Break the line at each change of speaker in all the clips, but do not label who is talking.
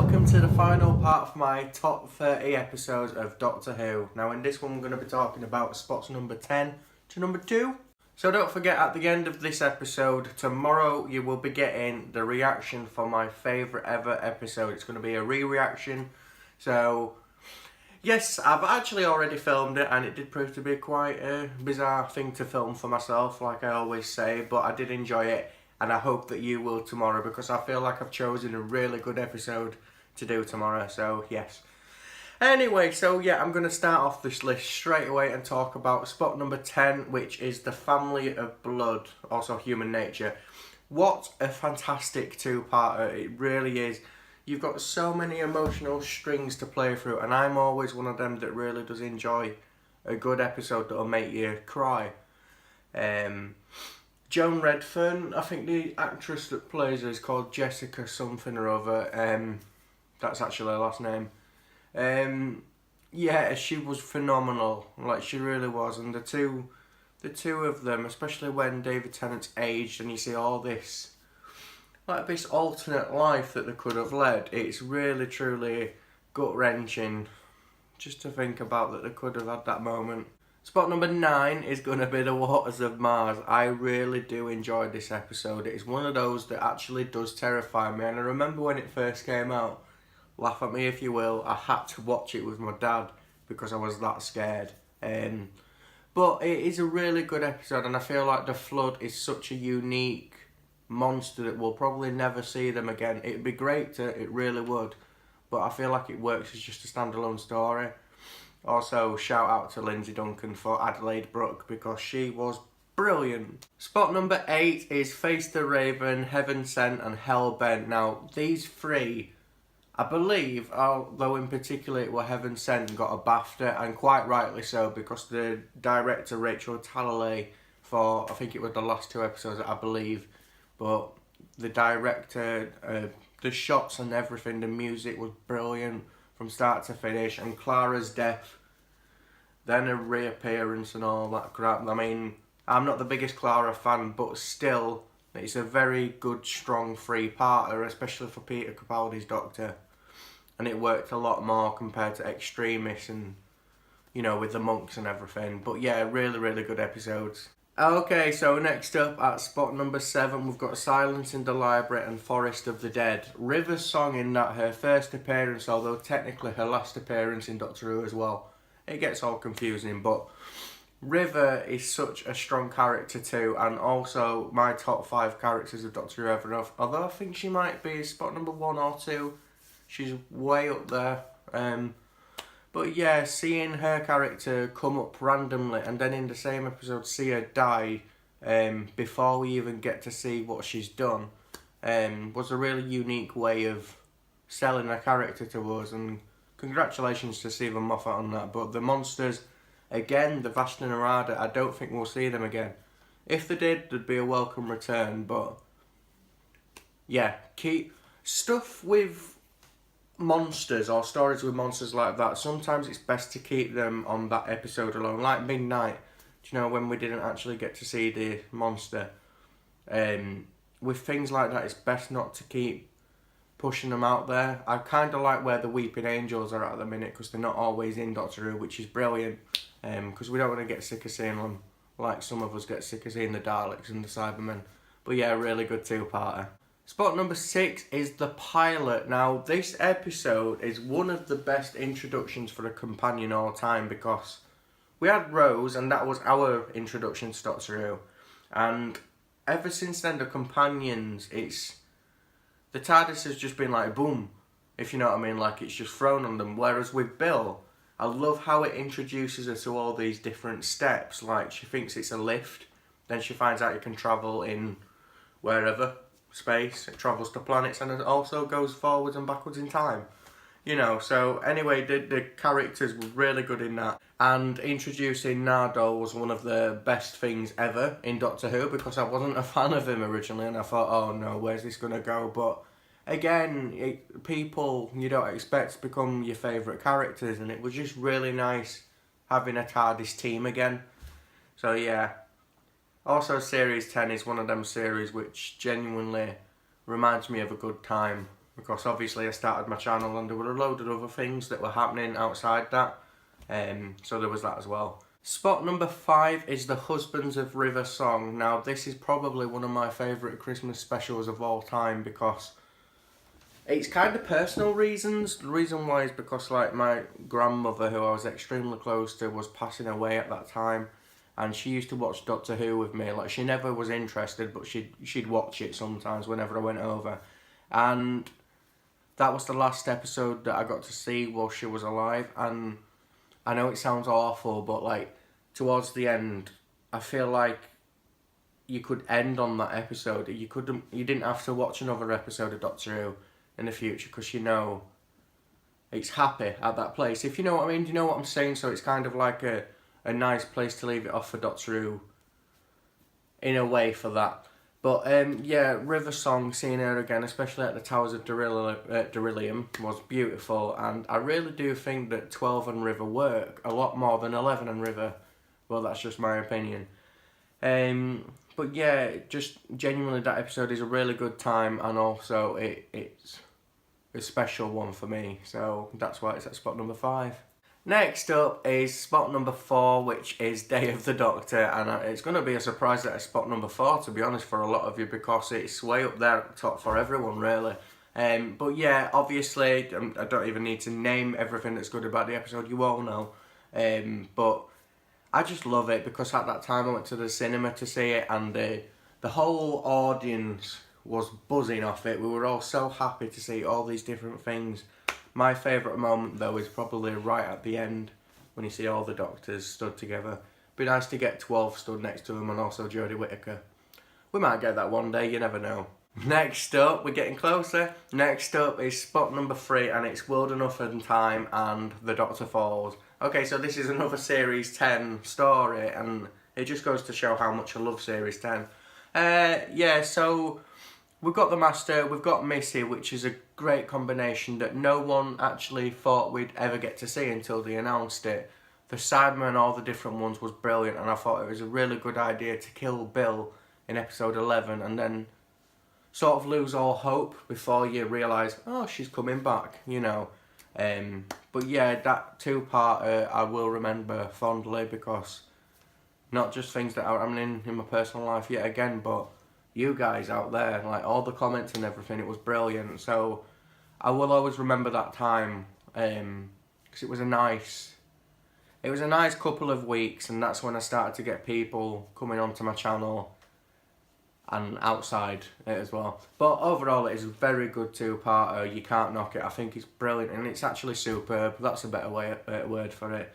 welcome to the final part of my top 30 episodes of Doctor Who. Now in this one we're going to be talking about spots number 10 to number 2. So don't forget, at the end of this episode, tomorrow you will be getting the reaction for my favourite ever episode. It's going to be a re-reaction. So yes, I've actually already filmed it and it did prove to be quite a bizarre thing to film for myself, like I always say, but I did enjoy it. And I hope that you will tomorrow, because I feel like I've chosen a really good episode to do tomorrow, so yes. Anyway, so yeah, I'm going to start off this list straight away and talk about spot number 10, which is The Family of Blood, also Human Nature. What a fantastic two-parter, it really is. You've got so many emotional strings to play through, and I'm always one of them that really does enjoy a good episode that'll make you cry. Joan Redfern, I think the actress that plays her is called Jessica something or other. That's actually her last name. Yeah, she was phenomenal. Like, she really was. And the two of them, especially when David Tennant's aged and you see all this, like this alternate life that they could have led, it's really truly gut-wrenching just to think about that they could have had that moment. Spot number 9 is going to be The Waters of Mars. I really do enjoy this episode. It is one of those that actually does terrify me. And I remember when it first came out, laugh at me if you will, I had to watch it with my dad because I was that scared. But it is a really good episode, and I feel like the Flood is such a unique monster that we'll probably never see them again. It'd be great to, it really would. But I feel like it works as just a standalone story. Also, shout out to Lindsay Duncan for Adelaide Brooke, because she was brilliant. Spot number 8 is Face the Raven, Heaven Sent and Hell Bent. Now, these three, I believe, although in particular it were Heaven Sent, got a BAFTA, and quite rightly so, because the director Rachel Talalay, for I think it was the last 2 episodes, I believe, but the director, the shots and everything, the music was brilliant from start to finish, and Clara's death, then her reappearance and all that crap. I mean, I'm not the biggest Clara fan, but still, it's a very good, strong three-parter, especially for Peter Capaldi's Doctor. And it worked a lot more compared to Extremis and, you know, with the monks and everything. But yeah, really, really good episodes. Okay, so next up at spot number 7, we've got Silence in the Library and Forest of the Dead. River's song in that, her first appearance, although technically her last appearance in Doctor Who as well. It gets all confusing, but River is such a strong character too, and also my top 5 characters of Doctor Who ever. Although I think she might be spot number 1 or 2. She's way up there. But yeah, seeing her character come up randomly and then in the same episode see her die before we even get to see what she's done was a really unique way of selling her character to us, and congratulations to Stephen Moffat on that. But the monsters, again, the Vashta Nerada, I don't think we'll see them again. If they did, there'd be a welcome return, but yeah, keep stuff with monsters or stories with monsters like that, sometimes it's best to keep them on that episode alone, like Midnight, do you know, when we didn't actually get to see the monster. With things like that, it's best not to keep pushing them out there. I kind of like where the Weeping Angels are at the minute, because they're not always in Doctor Who, which is brilliant, because we don't want to get sick of seeing them like some of us get sick of seeing the Daleks and the Cybermen. But yeah, really good two-parter. Spot number 6 is the pilot. Now, this episode is one of the best introductions for a companion all time, because we had Rose, and that was our introduction to Doctor Who. And ever since then, the companions, the TARDIS has just been like, boom, if you know what I mean, like it's just thrown on them. Whereas with Bill, I love how it introduces her to all these different steps. Like, she thinks it's a lift, then she finds out you can travel in wherever. Space, it travels to planets, and it also goes forwards and backwards in time, you know. So anyway, the characters were really good in that, and introducing Nardole was one of the best things ever in Doctor Who, because I wasn't a fan of him originally and I thought, oh no, where's this gonna go? But again, people you don't expect to become your favourite characters, and it was just really nice having a TARDIS team again. So yeah. Also, Series 10 is one of them series which genuinely reminds me of a good time. because obviously I started my channel and there were a load of other things that were happening outside that. So there was that as well. Spot number 5 is the Husbands of River song. Now this is probably one of my favourite Christmas specials of all time because it's kind of personal reasons. The reason why is because like my grandmother, who I was extremely close to, was passing away at that time, and she used to watch Doctor Who with me. Like she never was interested, but she'd watch it sometimes whenever I went over, and that was the last episode that I got to see while she was alive. And I know it sounds awful, but like towards the end, I feel like you could end on that episode. You didn't have to watch another episode of Doctor Who in the future, because you know it's happy at that place, if you know what I mean. Do you know what I'm saying? So it's kind of like a nice place to leave it off for Doctor Who in a way for that. But yeah, River song, seeing her again, especially at the Towers of Darillium, was beautiful, and I really do think that 12 and River work a lot more than 11 and River. Well, that's just my opinion. But yeah, just genuinely that episode is a really good time, and also it's a special one for me, so that's why it's at spot number 5. Next up is spot number 4, which is Day of the Doctor, and it's going to be a surprise that it's spot number 4, to be honest, for a lot of you, because it's way up there at the top for everyone, really. But yeah, obviously, I don't even need to name everything that's good about the episode, you all know. But I just love it, because at that time I went to the cinema to see it, and the whole audience was buzzing off it. We were all so happy to see all these different things. My favourite moment though is probably right at the end, when you see all the Doctors stood together. Be nice to get 12 stood next to them, and also Jodie Whittaker. We might get that one day, you never know. Next up, we're getting closer. Next up is spot number 3, and it's World Enough and Time and The Doctor Falls. Okay, so this is another Series 10 story, and it just goes to show how much I love Series 10. Yeah, so we've got the Master, we've got Missy, which is a great combination that no one actually thought we'd ever get to see until they announced it. The Cybermen, all the different ones, was brilliant, and I thought it was a really good idea to kill Bill in episode 11 and then sort of lose all hope before you realise, oh, she's coming back, you know. But yeah, that 2-parter I will remember fondly, because not just things that are happening in my personal life yet again, but you guys out there, like all the comments and everything, it was brilliant. So I will always remember that time, because it was a nice couple of weeks, and that's when I started to get people coming onto my channel and outside it as well. But overall, it is a very good 2-parter. You can't knock it. I think it's brilliant, and it's actually superb. That's a better word for it.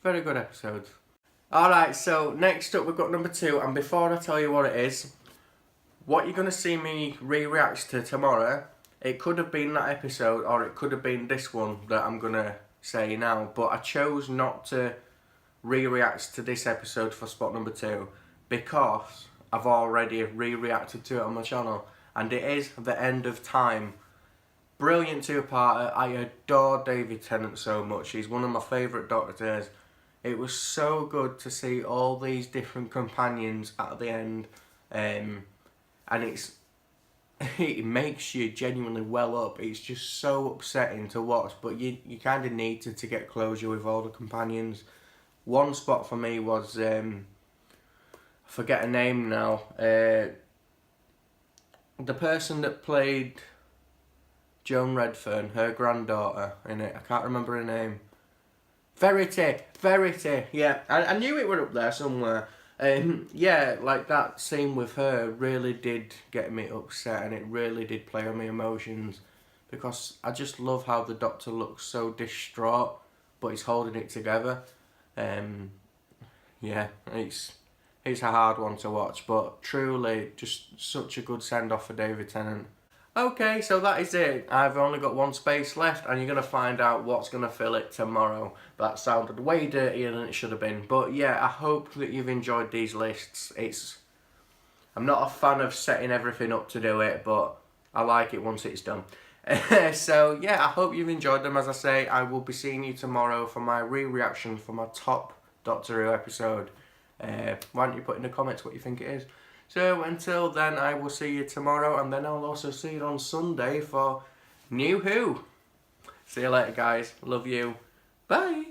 Very good episode. Alright, so next up we've got number 2, and before I tell you what it is, what you're going to see me re-react to tomorrow, it could have been that episode, or it could have been this one that I'm going to say now, but I chose not to re-react to this episode for spot number 2, because I've already re-reacted to it on my channel, and it is The End of Time. Brilliant 2-parter. I adore David Tennant so much. He's one of my favourite Doctors. It was so good to see all these different companions at the end, and it makes you genuinely well up. It's just so upsetting to watch, but you kind of need to get closure with all the companions. One spot for me was, I forget her name now, the person that played Joan Redfern, her granddaughter in it, I can't remember her name. Verity, yeah, I knew it were up there somewhere. Yeah, like that scene with her really did get me upset, and it really did play on my emotions, because I just love how the Doctor looks so distraught, but he's holding it together. Yeah, it's a hard one to watch, but truly just such a good send-off for David Tennant. Okay, so that is it. I've only got one space left, and you're going to find out what's going to fill it tomorrow. That sounded way dirtier than it should have been. But yeah, I hope that you've enjoyed these lists. I'm not a fan of setting everything up to do it, but I like it once it's done. So yeah, I hope you've enjoyed them. As I say, I will be seeing you tomorrow for my re-reaction for my top Doctor Who episode. Why don't you put in the comments what you think it is? So until then, I will see you tomorrow, and then I'll also see you on Sunday for New Who. See you later, guys. Love you. Bye.